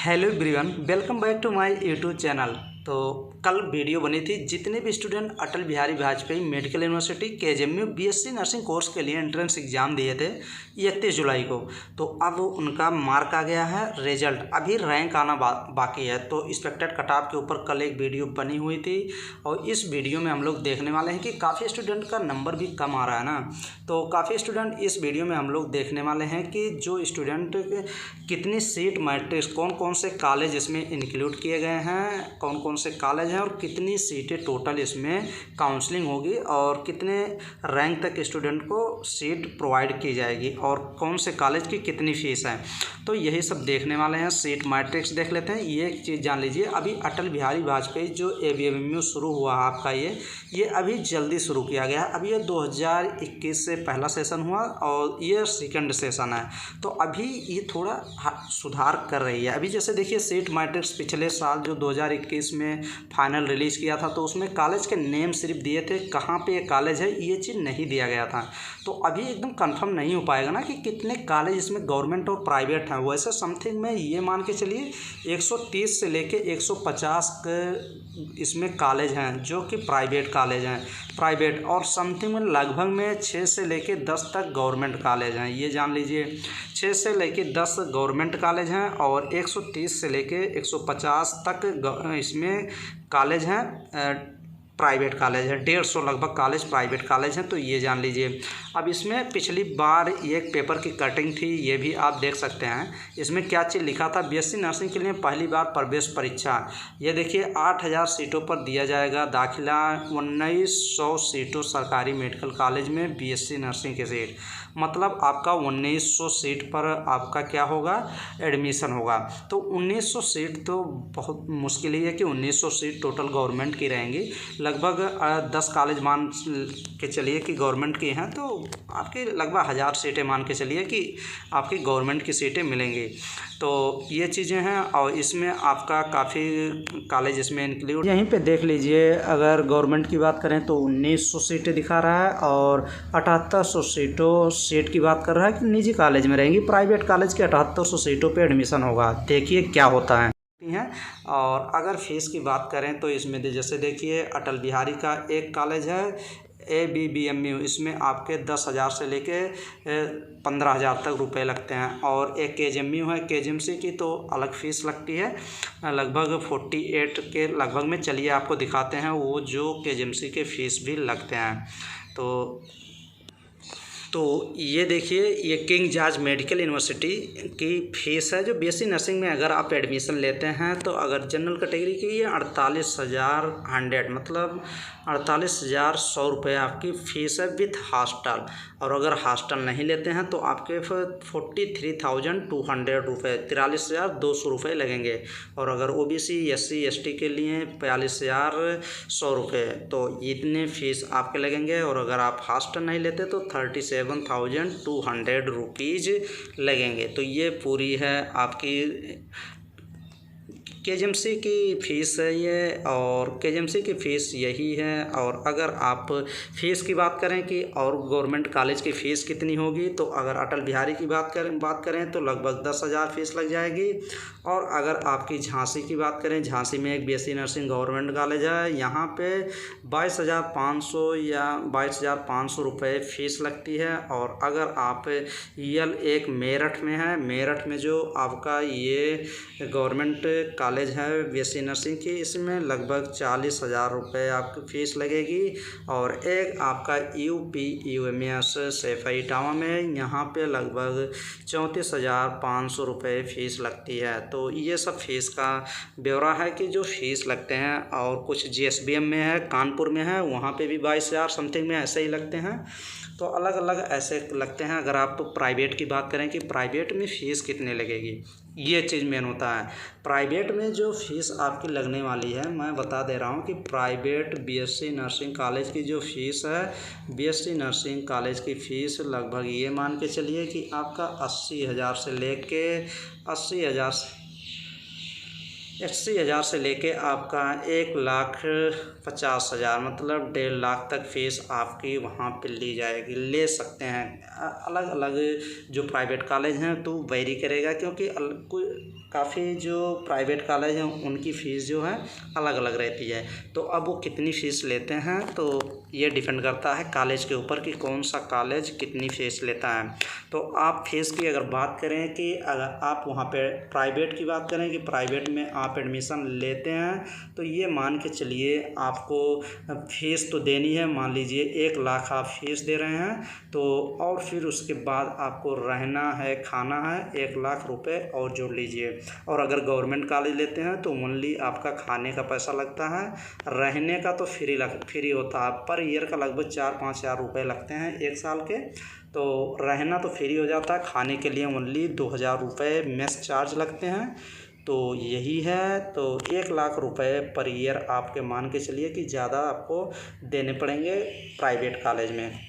Hello everyone, welcome back to my YouTube channel. तो कल video बनी थी जितने भी student Atal Bihari Vajpayee medical university KJMU BSc nursing course के लिए एंट्रेंस एग्ज़ाम दिए थे 31 जुलाई को। तो अब उनका मार्क आ गया है, रिजल्ट अभी रैंक आना बाकी है। तो एक्सपेक्टेड कट ऑफ के ऊपर कल एक वीडियो बनी हुई थी और इस वीडियो में हम लोग देखने वाले हैं कि काफ़ी स्टूडेंट का नंबर भी कम आ रहा है ना। तो काफ़ी स्टूडेंट इस वीडियो में हम लोग देखने वाले हैं कि जो स्टूडेंट कितनी सीट मैट्रिक्स कौन कौन से कॉलेज इसमें इंक्लूड किए गए हैं, कौन कौन से कॉलेज हैं और कितनी सीटें टोटल इसमें काउंसलिंग होगी और कितने रैंक तक स्टूडेंट को सीट प्रोवाइड की जाएगी और कौन से कॉलेज की कितनी फ़ीस है। तो यही सब देखने वाले हैं। सीट मैट्रिक्स देख लेते हैं। ये एक चीज़ जान लीजिए, अभी अटल बिहारी वाजपेयी जो एबीएमयू शुरू हुआ आपका ये अभी जल्दी शुरू किया गया है। अभी ये 2021 से पहला सेशन हुआ और ये सेकंड सेशन है। तो अभी ये थोड़ा सुधार कर रही है। अभी जैसे देखिए सीट मैट्रिक्स पिछले साल जो 2021 में फाइनल रिलीज़ किया था तो उसमें कॉलेज के नेम सिर्फ दिए थे, कहाँ पे ये कॉलेज है ये चीज़ नहीं दिया गया था। तो अभी एकदम कंफर्म नहीं हो पाएगा ना कि कितने कॉलेज इसमें गवर्नमेंट और प्राइवेट हैं। वैसे समथिंग में ये मान के चलिए 130 से लेके 150 के इसमें कॉलेज हैं जो कि प्राइवेट कॉलेज हैं, प्राइवेट और समथिंग में लगभग में 6 से लेके 10 तक गवर्नमेंट कॉलेज हैं। ये जान लीजिए 6 से लेके 10 गवर्नमेंट कॉलेज हैं और 130 से लेके 150 तक इसमें कॉलेज हैं, प्राइवेट कॉलेज है। 150 लगभग कॉलेज प्राइवेट कॉलेज हैं। तो ये जान लीजिए। अब इसमें पिछली बार एक पेपर की कटिंग थी, ये भी आप देख सकते हैं। इसमें क्या चीज़ लिखा था, बीएससी नर्सिंग के लिए पहली बार प्रवेश परीक्षा। ये देखिए 8000 सीटों पर दिया जाएगा दाखिला, 1900 सीटों सरकारी मेडिकल कॉलेज में बीएससी नर्सिंग की सीट। मतलब आपका 1900 सीट पर आपका क्या होगा, एडमिशन होगा। तो 1900 सीट तो बहुत मुश्किल ही है कि 1900 सीट टोटल गवर्नमेंट की रहेंगी। लगभग 10 कॉलेज मान के चलिए कि गवर्नमेंट की हैं, तो आपके लगभग 1000 सीटें मान के चलिए कि आपकी गवर्नमेंट की सीटें मिलेंगी। तो ये चीज़ें हैं और इसमें आपका काफ़ी कॉलेज इसमें इंक्लूड। यहीं पे देख लीजिए, अगर गवर्नमेंट की बात करें तो 1900 सीटें दिखा रहा है और 7800 सीट की बात कर रहा है कि निजी कॉलेज में रहेंगी। प्राइवेट कॉलेज के 7800 सीटों पे एडमिशन होगा। देखिए क्या होता है। और अगर फ़ीस की बात करें तो इसमें जैसे देखिए अटल बिहारी का एक कॉलेज है ABBMU, इसमें आपके 10,000 से लेके 15,000 तक रुपए लगते हैं। और एक KGMU है, KGMC की तो अलग फ़ीस लगती है, लगभग 48 के लगभग में। चलिए आपको दिखाते हैं वो जो KGMC के फ़ीस भी लगते हैं। तो ये देखिए, ये किंग जॉर्ज मेडिकल यूनिवर्सिटी की फ़ीस है जो बीएससी नर्सिंग में अगर आप एडमिशन लेते हैं तो अगर जनरल कैटेगरी की ये 48,100 मतलब 48,100 रुपये आपकी फ़ीस है विथ हॉस्टल। और अगर हॉस्टल नहीं लेते हैं तो आपके 43,200 रुपये, 43,200 रुपये लगेंगे। और अगर OBC SC ST के लिए 42,100 रुपये, तो इतने फ़ीस आपके लगेंगे। और अगर आप हॉस्टल नहीं लेते तो 37,200 रुपीज़ लगेंगे। तो ये पूरी है आपकी KGMC की फ़ीस है ये, और KGMC की फ़ीस यही है। और अगर आप फ़ीस की बात करें कि और गवर्नमेंट कॉलेज की फ़ीस कितनी होगी, तो अगर अटल बिहारी की बात करें तो लगभग 10,000 फ़ीस लग जाएगी। और अगर आपकी झांसी की बात करें, झांसी में एक BSc नर्सिंग गवर्नमेंट कॉलेज है, यहाँ पे 22,500 या 22,500 रुपये फ़ीस लगती है। और अगर आप एक मेरठ में है, मेरठ में जो आपका ये गवर्नमेंट कॉलेज है BSc नर्सिंग की, इसमें लगभग 40,000 रुपये आपकी फ़ीस लगेगी। और एक आपका UPUMS सैफई इटावा में, यहाँ पे लगभग 34,500 रुपये फ़ीस लगती है। तो ये सब फ़ीस का ब्यौरा है कि जो फ़ीस लगते हैं। और कुछ GSBM में है, कानपुर में है, वहाँ पे भी 22,000 समथिंग में ऐसे ही लगते हैं। तो अलग अलग ऐसे लगते हैं। अगर आप प्राइवेट की बात करें कि प्राइवेट में फ़ीस कितनी लगेगी, ये चीज़ मेन होता है। प्राइवेट में जो फ़ीस आपकी लगने वाली है, मैं बता दे रहा हूँ कि प्राइवेट BSc नर्सिंग कॉलेज की जो फ़ीस है, BSc नर्सिंग कॉलेज की फ़ीस लगभग ये मान के चलिए कि आपका 80,000 से लेके 80,000 80,000 से लेके आपका 1,50,000 मतलब 1.5 लाख तक फ़ीस आपकी वहाँ पे ली जाएगी, ले सकते हैं। अलग अलग जो प्राइवेट कॉलेज हैं तो वेरी करेगा, क्योंकि काफ़ी जो प्राइवेट कॉलेज हैं उनकी फ़ीस जो है अलग अलग रहती है। तो अब वो कितनी फ़ीस लेते हैं तो ये डिपेंड करता है कॉलेज के ऊपर कि कौन सा कॉलेज कितनी फ़ीस लेता है। तो आप फ़ीस की अगर बात करें कि अगर आप वहाँ पे प्राइवेट की बात करें कि प्राइवेट में आप एडमिशन लेते हैं तो ये मान के चलिए आपको फ़ीस तो देनी है। मान लीजिए 1 लाख आप फ़ीस दे रहे हैं तो और फिर उसके बाद आपको रहना है, खाना है, 1 लाख रुपए और जोड़ लीजिए। और अगर गवर्नमेंट कॉलेज लेते हैं तो ओनली आपका खाने का पैसा लगता है, रहने का तो फ्री होता है। पर ईयर का लगभग 4-5 हज़ार रुपये लगते हैं 1 साल के। तो रहना तो फ्री हो जाता है, खाने के लिए ओनली 2,000 रुपये मेस चार्ज लगते हैं। तो यही है। तो 1 लाख रुपए पर ईयर आपके मान के चलिए कि ज़्यादा आपको देने पड़ेंगे प्राइवेट कॉलेज में।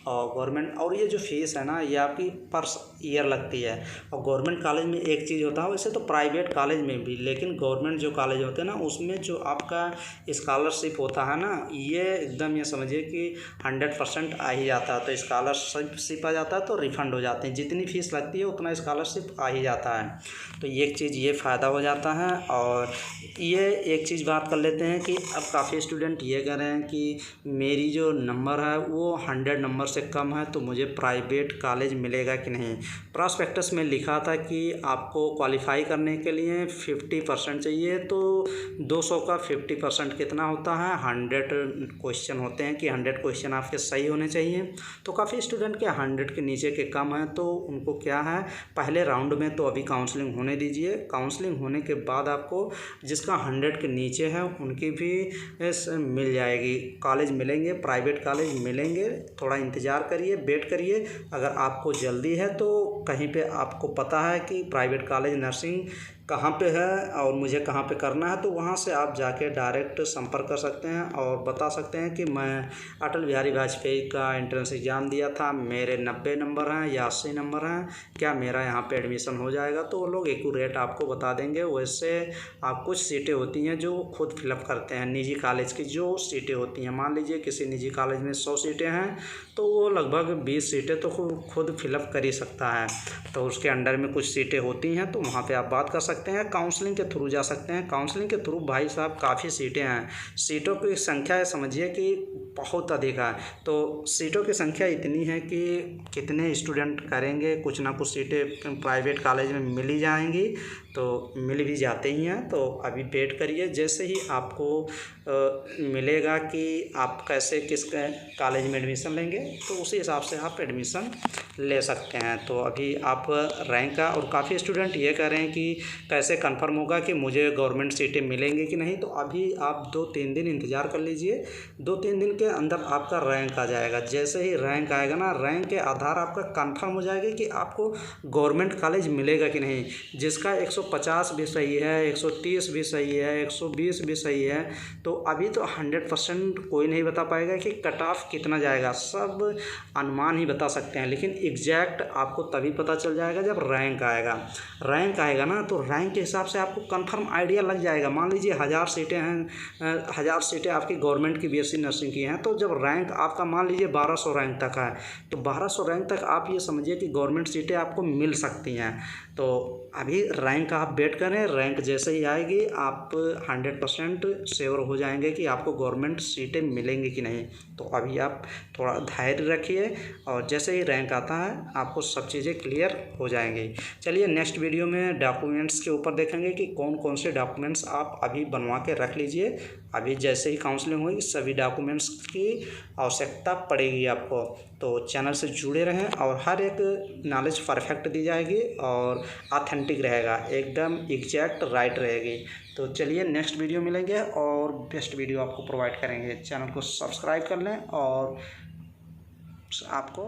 और गवर्नमेंट और ये जो फ़ीस है ना ये आपकी पर ईयर लगती है। और गवर्नमेंट कॉलेज में एक चीज़ होता है, वैसे तो प्राइवेट कॉलेज में भी, लेकिन गवर्नमेंट जो कॉलेज होते हैं ना उसमें जो आपका स्कॉलरशिप होता है ना ये एकदम ये समझिए कि 100% आ ही जाता है। तो स्कॉलरशिप आ जाता है तो रिफ़ंड हो जाते हैं, जितनी फ़ीस लगती है उतना स्कॉलरशिप आ ही जाता है। तो एक चीज़ ये फ़ायदा हो जाता है। और ये एक चीज़ बात कर लेते हैं कि अब काफ़ी स्टूडेंट ये कह रहे हैं कि मेरी जो नंबर है वो 100 नंबर से कम है तो मुझे प्राइवेट कॉलेज मिलेगा कि नहीं। प्रॉस्पेक्टस में लिखा था कि आपको क्वालिफाई करने के लिए 50% चाहिए। तो 200 का 50% कितना होता है, 100 क्वेश्चन होते हैं कि 100 क्वेश्चन आपके सही होने चाहिए। तो काफ़ी स्टूडेंट के 100 के नीचे के कम हैं तो उनको क्या है, पहले राउंड में तो अभी काउंसलिंग होने दीजिए। काउंसलिंग होने के बाद आपको जिसका 100 के नीचे है उनकी भी मिल जाएगी, कॉलेज मिलेंगे, प्राइवेट कॉलेज मिलेंगे। थोड़ा इंतज़ार करिए, वेट करिए। अगर आपको जल्दी है तो कहीं पे आपको पता है कि प्राइवेट कॉलेज नर्सिंग कहाँ पे है और मुझे कहाँ पे करना है तो वहाँ से आप जाके डायरेक्ट संपर्क कर सकते हैं और बता सकते हैं कि मैं अटल बिहारी वाजपेयी का एंट्रेंस एग्ज़ाम दिया था, मेरे 90 नंबर हैं या 80 नंबर हैं, क्या मेरा यहाँ पे एडमिशन हो जाएगा। तो वो लोग एक्यूरेट आपको बता देंगे। वैसे आप कुछ सीटें होती हैं जो खुद फिलअप करते हैं, निजी कॉलेज की जो सीटें होती हैं। मान लीजिए किसी निजी कॉलेज में 100 सीटें हैं तो वो लगभग 20 सीटें तो खुद फिलअप कर ही सकता है। तो उसके अंडर में कुछ सीटें होती हैं तो वहाँ पे आप बात कर सकते हैं, काउंसलिंग के थ्रू जा सकते हैं। काउंसलिंग के थ्रू भाई साहब काफ़ी सीटें हैं, सीटों की संख्या समझिए कि बहुत अधिक है। तो सीटों की संख्या इतनी है कि कितने स्टूडेंट करेंगे, कुछ ना कुछ सीटें प्राइवेट कॉलेज में मिल ही जाएंगी, तो मिल भी जाते ही हैं। तो अभी वेट करिए, जैसे ही आपको मिलेगा कि आप कैसे किस कॉलेज में एडमिशन लेंगे तो उसी हिसाब से आप एडमिशन ले सकते हैं। तो अभी आप रैंक का, और काफ़ी स्टूडेंट ये कह रहे हैं कि कैसे कंफर्म होगा कि मुझे गवर्नमेंट सीटें मिलेंगी कि नहीं। तो अभी आप 2-3 दिन इंतज़ार कर लीजिए, 2-3 दिन के अंदर आपका रैंक आ जाएगा। जैसे ही रैंक आएगा ना, रैंक के आधार आपका कंफर्म हो जाएगा कि आपको गवर्नमेंट कॉलेज मिलेगा कि नहीं। जिसका 150 भी सही है, 130 भी सही है, 120 भी सही है। तो अभी तो 100% कोई नहीं बता पाएगा कि कट ऑफ कितना जाएगा, सब अनुमान ही बता सकते हैं। लेकिन एग्जैक्ट आपको तभी पता चल जाएगा जब रैंक आएगा। रैंक आएगा ना तो रैंक के हिसाब से आपको कंफर्म आइडिया लग जाएगा। मान लीजिए 1000 सीटें हैं, 1000 सीटें आपकी गवर्नमेंट की बीएससी नर्सिंग की हैं, तो जब रैंक आपका मान लीजिए 1200 रैंक तक है तो 1200 रैंक तक आप ये समझिए कि गवर्नमेंट सीटें आपको मिल सकती हैं। तो अभी रैंक आप वेट करें, रैंक जैसे ही आएगी आप 100% श्योर हो जाएंगे कि आपको गवर्नमेंट सीटें मिलेंगी कि नहीं। तो अभी आप थोड़ा धैर्य रखिए और जैसे ही रैंक आता है आपको सब चीज़ें क्लियर हो जाएंगी। चलिए नेक्स्ट वीडियो में डॉक्यूमेंट्स के ऊपर देखेंगे कि कौन कौन से डॉक्यूमेंट्स आप अभी बनवा के रख लीजिए। अभी जैसे ही काउंसलिंग होगी सभी डॉक्यूमेंट्स की आवश्यकता पड़ेगी आपको। तो चैनल से जुड़े रहें और हर एक नॉलेज परफेक्ट दी जाएगी और ऑथेंटिक रहेगा, एकदम एग्जैक्ट राइट रहेगी। तो चलिए नेक्स्ट वीडियो मिलेंगे और बेस्ट वीडियो आपको प्रोवाइड करेंगे। चैनल को सब्सक्राइब कर लें और आपको